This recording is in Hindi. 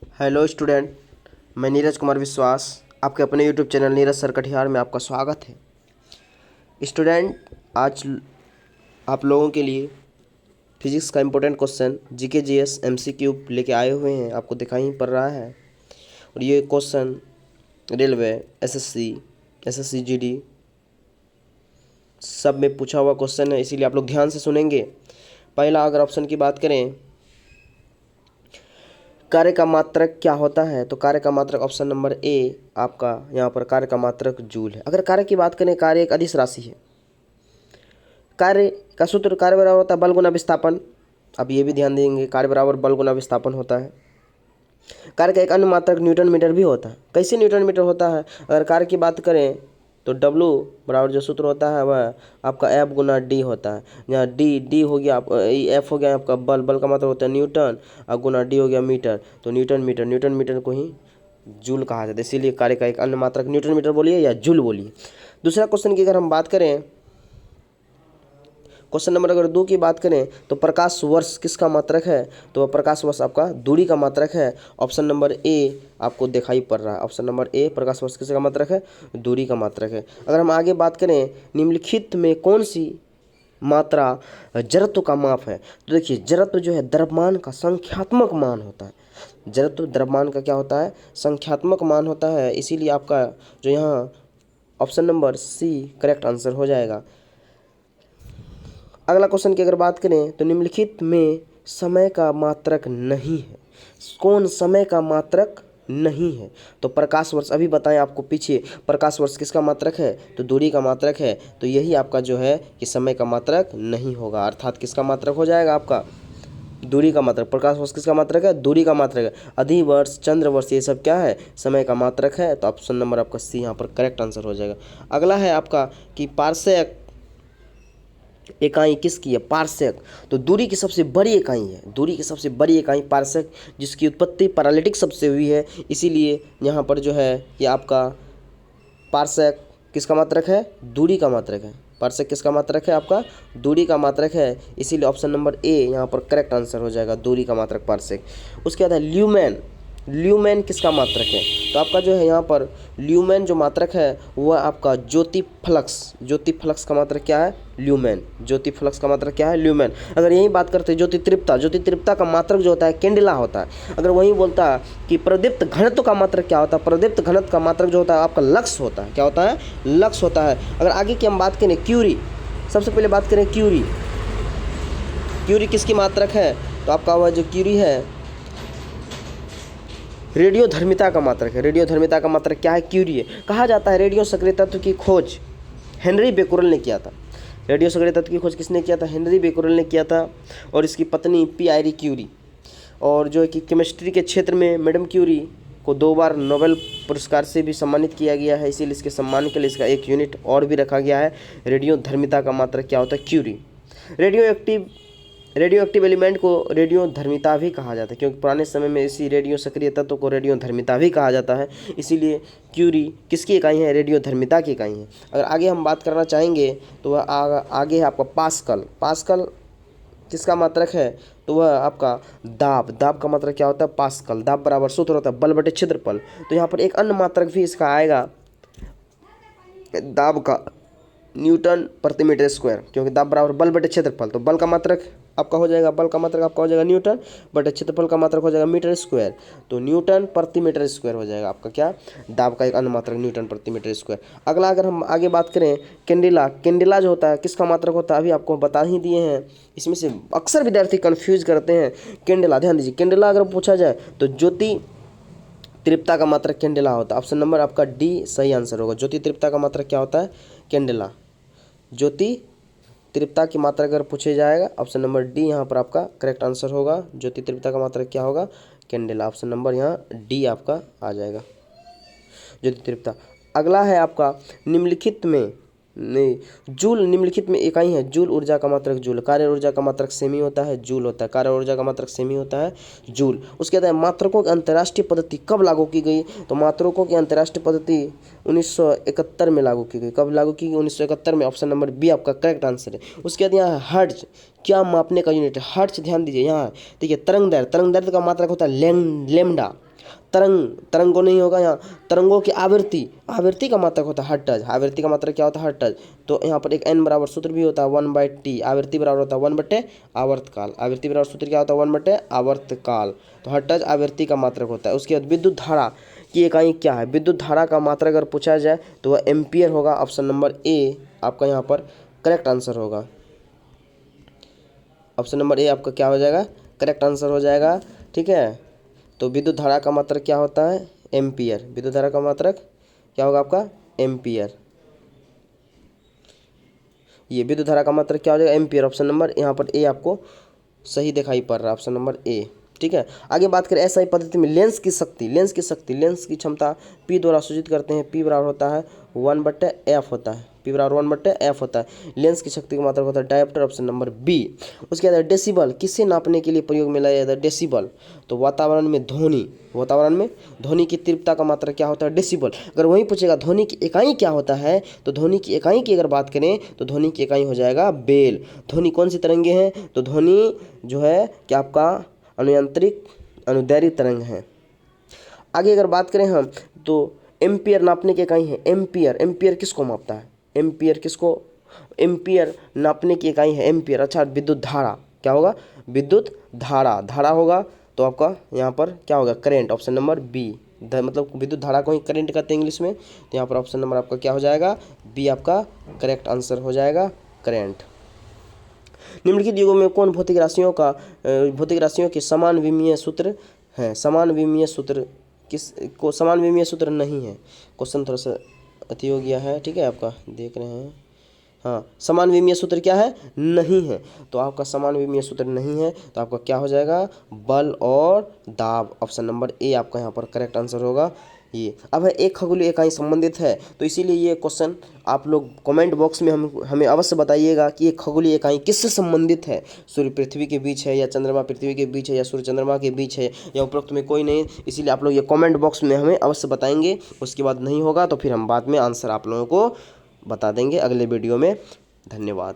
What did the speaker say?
हेलो स्टूडेंट, मैं नीरज कुमार विश्वास आपके अपने YouTube channel Neeraj sir Katihar में आपका स्वागत है। स्टूडेंट, आज आप लोगों के लिए फिजिक्स का important question GK GS MCQ लेके आए हुए हैं। आपको दिखाई ही पड़ रहा है। और ये क्वेश्चन रेलवे, एसएससी जीडी सब में पूछा हुआ क्वेश्चन है, इसीलिए आप लोग ध्यान से सुनेंगे। पहला अगर ऑप्शन की बात करें, कार्य का मात्रक क्या होता है, तो कार्य का मात्रक ऑप्शन नंबर ए आपका यहाँ पर कार्य का मात्रक जूल है। अगर कार्य की बात करें, कार्य एक अदिश राशि है। कार्य का सूत्र कार्य बराबर होता है बल गुना विस्थापन। अब ये भी ध्यान देंगे, कार्य बराबर बल गुना विस्थापन होता है। कार्य का एक अन्य मात्रक न्यूटन मीटर भी होता है। कैसे न्यूटन मीटर होता है? अगर कार्य की बात करें तो W बराबर जो सूत्र होता है वह आपका F गुना D होता है। यहाँ D हो गया, F हो गया आपका बल का मतलब होता है न्यूटन, और गुना D हो गया मीटर, तो न्यूटन मीटर को ही जूल कहा जाता है। इसीलिए कार्य का एक अन्य मात्रक न्यूटन मीटर बोलिए या जूल बोलिए। दूसरा क्वेश्चन की अगर हम बात करें, क्वेश्चन नंबर अगर 2 की बात करें तो प्रकाश वर्ष किसका मात्रक है, तो वह प्रकाश वर्ष आपका दूरी का मात्रक है। ऑप्शन नंबर ए आपको दिखाई पड़ रहा है। ऑप्शन नंबर ए प्रकाश वर्ष किसका मात्रक है? दूरी का मात्रक है। अगर हम आगे बात करें, निम्नलिखित में कौन सी मात्रा जड़त्व का माप है, तो देखिए जड़त्व जो है द्रव्यमान का संख्यात्मक मान होता है। जड़त्व द्रव्यमान का क्या होता है? संख्यात्मक मान होता है। इसीलिए आपका जो यहाँ option number C correct answer हो जाएगा। अगला क्वेश्चन की अगर बात करें तो निम्नलिखित में समय का मात्रक नहीं है, कौन समय का मात्रक नहीं है? तो प्रकाश वर्ष, अभी बताएं आपको पीछे, प्रकाश वर्ष किसका मात्रक है? तो दूरी का मात्रक है। तो यही आपका जो है कि समय का मात्रक नहीं होगा, अर्थात किसका मात्रक हो जाएगा? आपका दूरी का मात्रक। प्रकाश वर्ष किसका मात्रक है? दूरी का मात्रक है। अधिवर्ष, चंद्र वर्ष, ये सब क्या है? समय का मात्रक है। तो ऑप्शन नंबर आपका सी यहाँ पर करेक्ट आंसर हो जाएगा। अगला है आपका कि पारसेक इकाई किसकी है? पारसेक। तो दूरी की सबसे बड़ी इकाई है, दूरी की सबसे बड़ी इकाई पारसेक, जिसकी उत्पत्ति पैरालिटिक शब्द से हुई है। इसीलिए यहाँ पर जो है कि आपका पारसेक किसका मात्रक है? दूरी का मात्रक है। पारसेक किसका मात्रक है? आपका दूरी का मात्रक है। इसीलिए ऑप्शन नंबर ए यहाँ पर करेक्ट आंसर हो जाएगा, दूरी का मात्रक पारसेक। उसके बाद है ल्यूमेन। ल्यूमेन किसका मात्रक है? तो आपका जो है यहाँ पर ल्यूमेन जो मात्रक है वह आपका ज्योति फ्लक्स। ज्योति फ्लक्स का मात्रक क्या है? ल्यूमेन। ज्योति फ्लक्स का मात्रक क्या है? ल्यूमेन। अगर यही बात करते हैं ज्योति तीव्रता, ज्योति तीव्रता का मात्रक जो होता है कैंडेला होता है। अगर वही बोलता है कि प्रदीप्त घनत्व का मात्रक क्या होता है? प्रदीप्त घनत्व का मात्रक जो होता है आपका लक्स होता है। क्या होता है? लक्स होता है। अगर आगे की हम बात करें क्यूरी, सबसे पहले बात करें क्यूरी। क्यूरी किसकी मात्रक है? तो आपका वह जो क्यूरी है रेडियोधर्मिता का मात्रक है। रेडियोधर्मिता का मात्रक क्या है? क्यूरी है। कहा जाता है रेडियो सक्रिय तत्व की खोज हेनरी बेकुरल ने किया था। रेडियो सक्रिय तत्व की खोज किसने किया था? हेनरी बेकुरल ने किया था। और इसकी पत्नी पी क्यूरी, और जो है कि केमिस्ट्री के क्षेत्र में मैडम क्यूरी को 2 बार नोबेल पुरस्कार से भी सम्मानित किया गया है। इसीलिए इसके सम्मान के लिए इसका एक यूनिट और भी रखा गया है। रेडियोधर्मिता का मात्रक क्या होता है? क्यूरी। रेडियो एक्टिव एलिमेंट को रेडियो धर्मिता भी कहा जाता है, क्योंकि पुराने समय में इसी रेडियो सक्रिय तत्व को रेडियो धर्मिता भी कहा जाता है। इसीलिए क्यूरी किसकी इकाई है? रेडियो धर्मिता की इकाई है। अगर आगे हम बात करना चाहेंगे तो वह आगे है आपका पास्कल। पास्कल किसका मात्रक है? तो वह आपका दाब। दाब का मात्रक क्या होता है? पास्कल। दाब बराबर सूत्र होता है बल बटे क्षेत्रफल। तो यहाँ पर एक अन्य मात्रक भी इसका आएगा दाब का, न्यूटन प्रति मीटर स्क्वायर, क्योंकि दाब बराबर बल बटे क्षेत्रफल। तो बल का मात्रक आपका हो जाएगा, बल का मात्रक आपका हो जाएगा न्यूटन, बटे क्षेत्रफल का मात्रक हो जाएगा मीटर स्क्वायर। तो न्यूटन प्रति मीटर स्क्वायर हो जाएगा आपका क्या? दाब का एक अन्य मात्रक न्यूटन प्रति मीटर स्क्वायर। अगला अगर हम आगे बात करें कैंडेला। कैंडेला जो होता है किसका मात्रक होता है? अभी आपको बता ही दिए हैं। इसमें से अक्सर विद्यार्थी कन्फ्यूज करते हैं कैंडेला। ध्यान दीजिए, कैंडेला अगर पूछा जाए तो ज्योति तीव्रता का मात्रक कैंडेला होता है। ऑप्शन नंबर आपका डी सही आंसर होगा। ज्योति तीव्रता का मात्रक क्या होता है? कैंडेला। ज्योति तीव्रता की मात्रा अगर पूछे जाएगा, ऑप्शन नंबर डी यहाँ पर आपका करेक्ट आंसर होगा। ज्योति तीव्रता का मात्रक क्या होगा? कैंडेला। ऑप्शन नंबर यहाँ डी आपका आ जाएगा, ज्योति तीव्रता। अगला है आपका निम्नलिखित में नहीं जूल। निम्नलिखित में इकाई है जूल। ऊर्जा का मात्रक जूल। कार्य ऊर्जा का मात्रक सेमी होता है, जूल होता है। कार्य ऊर्जा का मात्रक सेमी होता है, जूल। उसके बाद मात्रकों की अंतर्राष्ट्रीय पद्धति कब लागू की गई? तो मात्रकों की अंतर्राष्ट्रीय पद्धति 1971 में लागू की गई। कब लागू की गई? 1971 में। ऑप्शन नंबर बी आपका करेक्ट आंसर है। उसके बाद यहाँ हर्ट्ज, क्या मापने का यूनिट है? हर्ट्ज ध्यान दीजिए यहाँ देखिए तरंग दैर्ध्य। तरंग दैर्ध्य का मात्रक होता है लेमडा। तरंगों नहीं होगा यहाँ, तरंगों की आवृत्ति का मात्रक होता है हर्ट्ज। आवृत्ति का मात्रक क्या होता है? हर्ट्ज। तो यहाँ पर एक n बराबर सूत्र भी होता है 1/t। आवृत्ति बराबर होता है 1/, आवर्तकाल। आवृत्ति बराबर सूत्र क्या होता है? 1/, आवर्तकाल। तो हर्ट्ज आवृत्ति का मात्रक होता है। उसके बाद विद्युत धारा की इकाई क्या है? विद्युत धारा का मात्रक अगर पूछा जाए तो वह एम्पियर होगा। ऑप्शन नंबर ए आपका यहाँ पर करेक्ट आंसर होगा। ऑप्शन नंबर ए आपका क्या हो जाएगा? करेक्ट आंसर हो जाएगा। ठीक है, तो विद्युत धारा का मात्रक क्या होता है? एम्पियर। विद्युत धारा का मात्रक क्या होगा आपका? एम्पियर। ये विद्युत धारा का मात्रक क्या हो जाएगा? एम्पियर। ऑप्शन नंबर यहाँ पर ए आपको सही दिखाई पड़ रहा है, ऑप्शन नंबर ए। ठीक है, आगे बात करें एसआई पद्धति में लेंस की क्षमता P द्वारा सूचित करते हैं। P बराबर होता है 1/f होता है। P बराबर 1/f होता है। लेंस की शक्ति का मात्रक होता है डायोप्टर। Option number B. उसके बाद डेसिबल किसे नापने के लिए प्रयोग में लाया जाता है? डेसिबल। तो वातावरण में ध्वनि की तीव्रता का मात्रक क्या होता है? डेसिबल। अगर वही पूछेगा ध्वनि की इकाई क्या होता है, तो ध्वनि की इकाई की अगर बात करें तो ध्वनि की इकाई हो जाएगा बेल। ध्वनि कौन सी तरंगे हैं? तो ध्वनि जो है क्या आपका अनुयांत्रिक अनुदैर्घ्य तरंग है। आगे अगर बात करें हम तो एम्पियर नापने की इकाई है। एम्पियर किसको मापता है? एम्पियर नापने की इकाई है एम्पियर। अच्छा, विद्युत धारा क्या होगा? विद्युत धारा होगा। तो आपका यहाँ पर क्या होगा? करंट। Option number B. मतलब विद्युत धारा को ही करंट कहते हैं इंग्लिश में। तो यहाँ पर ऑप्शन नंबर आपका क्या हो जाएगा? बी आपका करेक्ट आंसर हो जाएगा, करंट। निम्नलिखित युगों में कौन भौतिक राशियों के समान विमीय सूत्र हैं? समान विमीय सूत्र समान विमीय सूत्र नहीं है। क्वेश्चन थोड़ा सा अति हो गया है। ठीक है, आपका देख रहे हैं। हाँ, समान विमीय सूत्र क्या है? नहीं है। तो आपका समान विमीय सूत्र नहीं है, तो आपका क्या हो जाएगा? बल और दाब। ऑप्शन नंबर ए आपका यहाँ पर करेक्ट आंसर होगा ये। अब है एक खगोलीय इकाई संबंधित है, तो इसीलिए ये क्वेश्चन आप लोग कमेंट बॉक्स में हमें अवश्य बताइएगा कि ये खगोलीय इकाई किससे संबंधित है। सूर्य पृथ्वी के बीच है, या चंद्रमा पृथ्वी के बीच है, या सूर्य चंद्रमा के बीच है, या उपरोक्त में कोई नहीं। इसीलिए आप लोग ये कमेंट बॉक्स में हमें अवश्य बताएंगे। उसके बाद नहीं होगा तो फिर हम बाद में आंसर आप लोगों को बता देंगे अगले वीडियो में। धन्यवाद।